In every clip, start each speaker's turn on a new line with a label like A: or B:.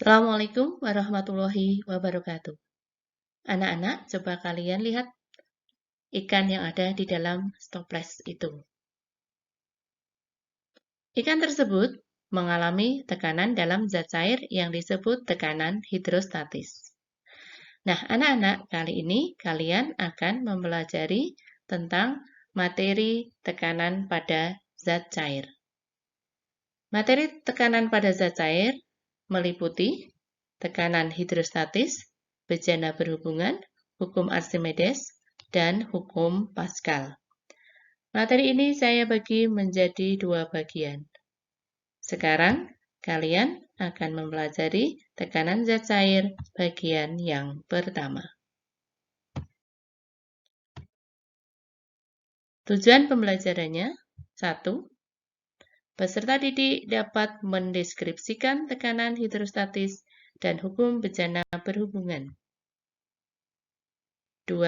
A: Assalamualaikum warahmatullahi wabarakatuh. Anak-anak, coba kalian lihat ikan yang ada di dalam toples itu. Ikan tersebut mengalami tekanan dalam zat cair yang disebut tekanan hidrostatis. Nah, anak-anak, kali ini kalian akan mempelajari tentang materi tekanan pada zat cair. Materi tekanan pada zat cair meliputi tekanan hidrostatis, bejana berhubungan, hukum Archimedes, dan hukum Pascal. Materi ini saya bagi menjadi dua bagian. Sekarang, kalian akan mempelajari tekanan zat cair bagian yang pertama. Tujuan pembelajarannya, 1. Peserta didik dapat mendeskripsikan tekanan hidrostatis dan hukum bejana berhubungan. 2.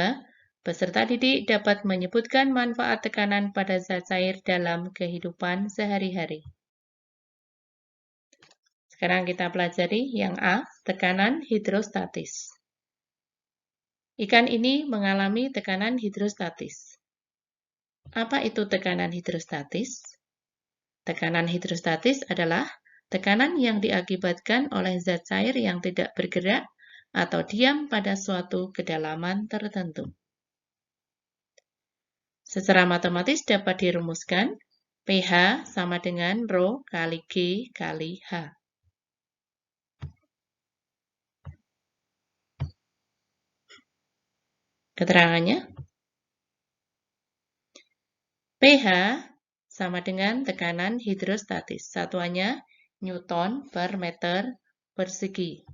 A: Peserta didik dapat menyebutkan manfaat tekanan pada zat cair dalam kehidupan sehari-hari. Sekarang kita pelajari yang A, tekanan hidrostatis. Ikan ini mengalami tekanan hidrostatis. Apa itu tekanan hidrostatis? Tekanan hidrostatis adalah tekanan yang diakibatkan oleh zat cair yang tidak bergerak atau diam pada suatu kedalaman tertentu. Secara matematis dapat dirumuskan pH sama dengan Rho kali G kali H. Keterangannya, pH sama dengan tekanan hidrostatis. Satuannya Newton per meter persegi.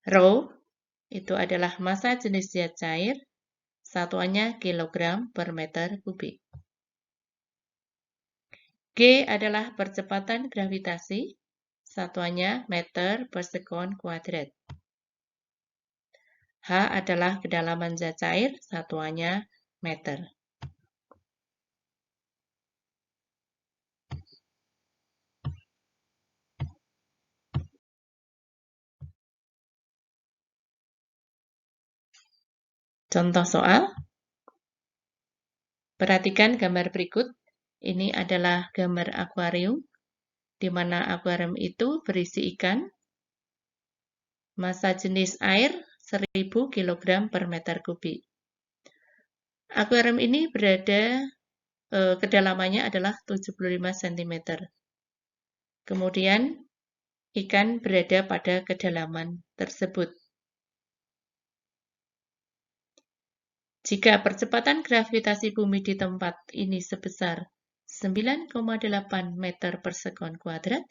A: Rho itu adalah massa jenis zat cair. Satuannya kilogram per meter kubik. G adalah percepatan gravitasi. Satuannya meter per sekon kuadrat. H adalah kedalaman zat cair. Satuannya meter. Contoh soal. Perhatikan gambar berikut. Ini adalah gambar akuarium, di mana akuarium itu berisi ikan. Massa jenis air 1000 kg per meter kubik. Akuarium ini berada, kedalamannya adalah 75 cm. Kemudian, ikan berada pada kedalaman tersebut. Jika percepatan gravitasi bumi di tempat ini sebesar 9,8 meter per sekon kuadrat,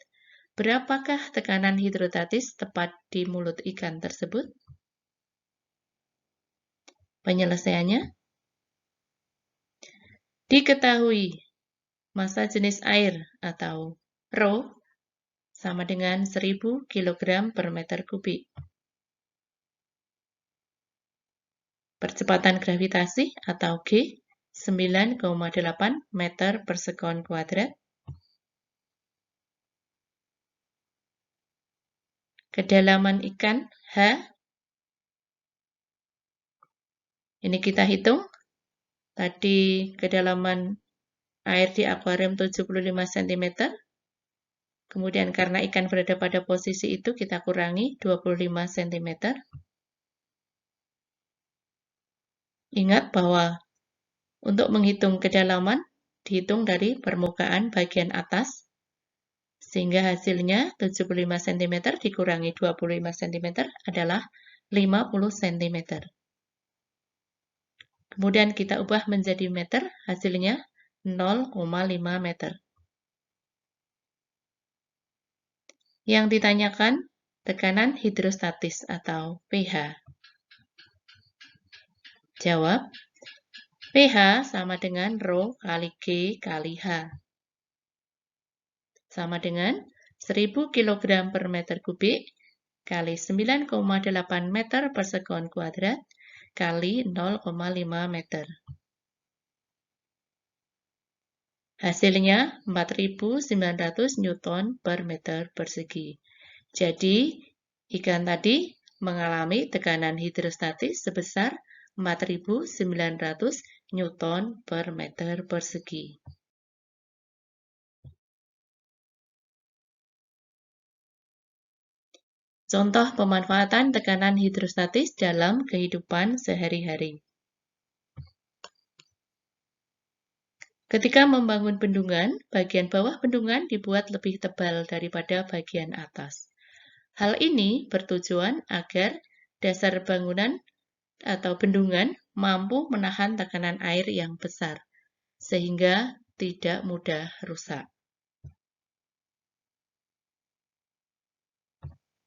A: berapakah tekanan hidrostatis tepat di mulut ikan tersebut? Penyelesaiannya, diketahui massa jenis air atau Rho sama dengan 1000 kg per meter kubik. Percepatan gravitasi atau G 9,8 meter per sekon kuadrat. Kedalaman ikan H. Ini kita hitung. Tadi kedalaman air di akuarium 75 cm. Kemudian karena ikan berada pada posisi itu, kita kurangi 25 cm. Ingat bahwa untuk menghitung kedalaman, dihitung dari permukaan bagian atas, sehingga hasilnya 75 cm dikurangi 25 cm adalah 50 cm. Kemudian kita ubah menjadi meter, hasilnya 0,5 meter. Yang ditanyakan tekanan hidrostatis atau pH. Jawab, pH sama dengan Rho kali G kali H. Sama dengan 1000 kg per meter kubik kali 9,8 meter per sekon kuadrat kali 0,5 meter. Hasilnya 4.900 Newton per meter persegi. Jadi, ikan tadi mengalami tekanan hidrostatis sebesar 4.900 Newton per meter persegi. Contoh pemanfaatan tekanan hidrostatis dalam kehidupan sehari-hari. Ketika membangun bendungan, bagian bawah bendungan dibuat lebih tebal daripada bagian atas. Hal ini bertujuan agar dasar bangunan atau bendungan mampu menahan tekanan air yang besar, sehingga tidak mudah rusak.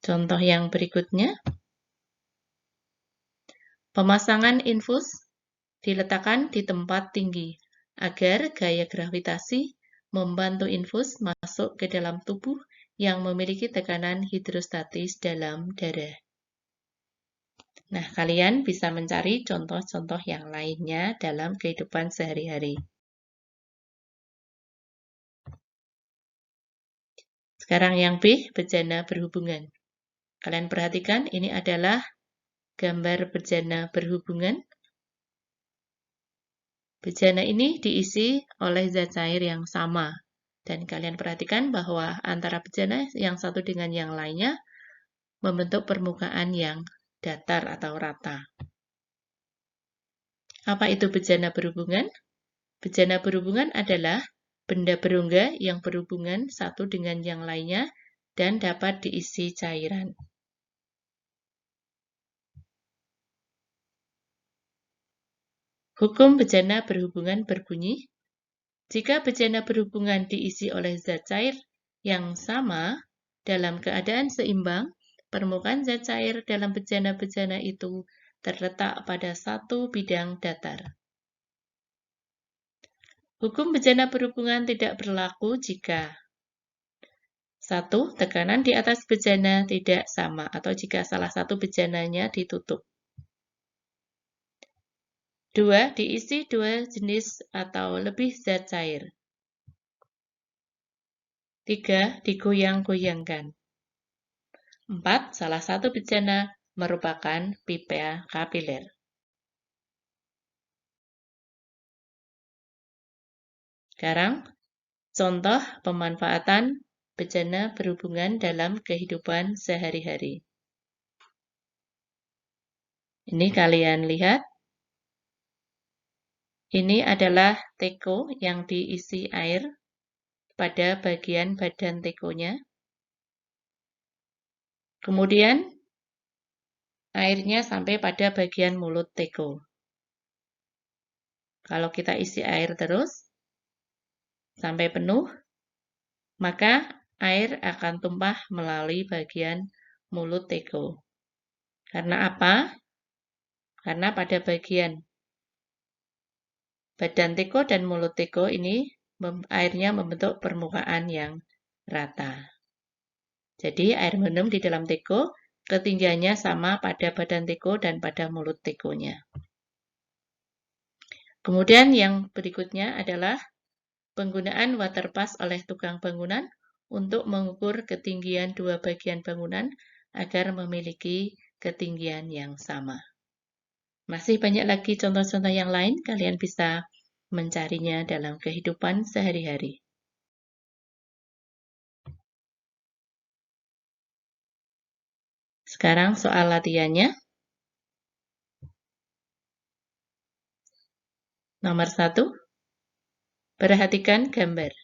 A: Contoh yang berikutnya, pemasangan infus diletakkan di tempat tinggi agar gaya gravitasi membantu infus masuk ke dalam tubuh yang memiliki tekanan hidrostatis dalam darah. Nah, kalian bisa mencari contoh-contoh yang lainnya dalam kehidupan sehari-hari. Sekarang yang B, bejana berhubungan. Kalian perhatikan, ini adalah gambar bejana berhubungan. Bejana ini diisi oleh zat cair yang sama. Dan kalian perhatikan bahwa antara bejana yang satu dengan yang lainnya membentuk permukaan yang datar atau rata. Apa itu bejana berhubungan? Bejana berhubungan adalah benda berongga yang berhubungan satu dengan yang lainnya dan dapat diisi cairan. Hukum bejana berhubungan berbunyi, jika bejana berhubungan diisi oleh zat cair yang sama dalam keadaan seimbang, permukaan zat cair dalam bejana-bejana itu terletak pada satu bidang datar. Hukum bejana berhubungan tidak berlaku jika 1. Tekanan di atas bejana tidak sama atau jika salah satu bejananya ditutup. 2. Diisi dua jenis atau lebih zat cair. 3. Digoyang-goyangkan. 4. Salah satu bejana merupakan pipa kapiler. Sekarang, contoh pemanfaatan bejana berhubungan dalam kehidupan sehari-hari. Ini kalian lihat. Ini adalah teko yang diisi air pada bagian badan tekonya. Kemudian, airnya sampai pada bagian mulut teko. Kalau kita isi air terus, sampai penuh, maka air akan tumpah melalui bagian mulut teko. Karena apa? Karena pada bagian badan teko dan mulut teko ini airnya membentuk permukaan yang rata. Jadi air minum di dalam teko ketinggiannya sama pada badan teko dan pada mulut tekonya. Kemudian yang berikutnya adalah penggunaan water pass oleh tukang bangunan untuk mengukur ketinggian dua bagian bangunan agar memiliki ketinggian yang sama. Masih banyak lagi contoh-contoh yang lain, kalian bisa mencarinya dalam kehidupan sehari-hari. Sekarang soal latihannya. Nomor 1. Perhatikan gambar.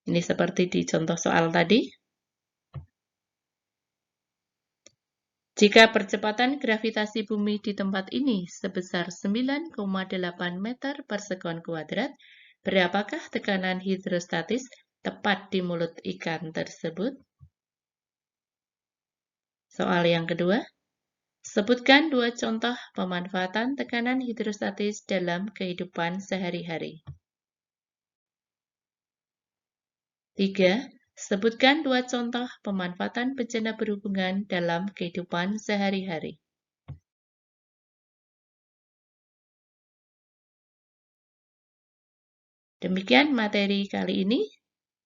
A: Ini seperti di contoh soal tadi. Jika percepatan gravitasi bumi di tempat ini sebesar 9,8 meter per sekon kuadrat, berapakah tekanan hidrostatis tepat di mulut ikan tersebut? Soal yang kedua, sebutkan dua contoh pemanfaatan tekanan hidrostatis dalam kehidupan sehari-hari. 3. Sebutkan dua contoh pemanfaatan bejana berhubungan dalam kehidupan sehari-hari. Demikian materi kali ini.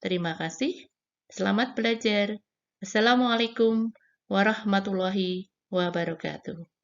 A: Terima kasih. Selamat belajar. Assalamualaikum warahmatullahi wabarakatuh.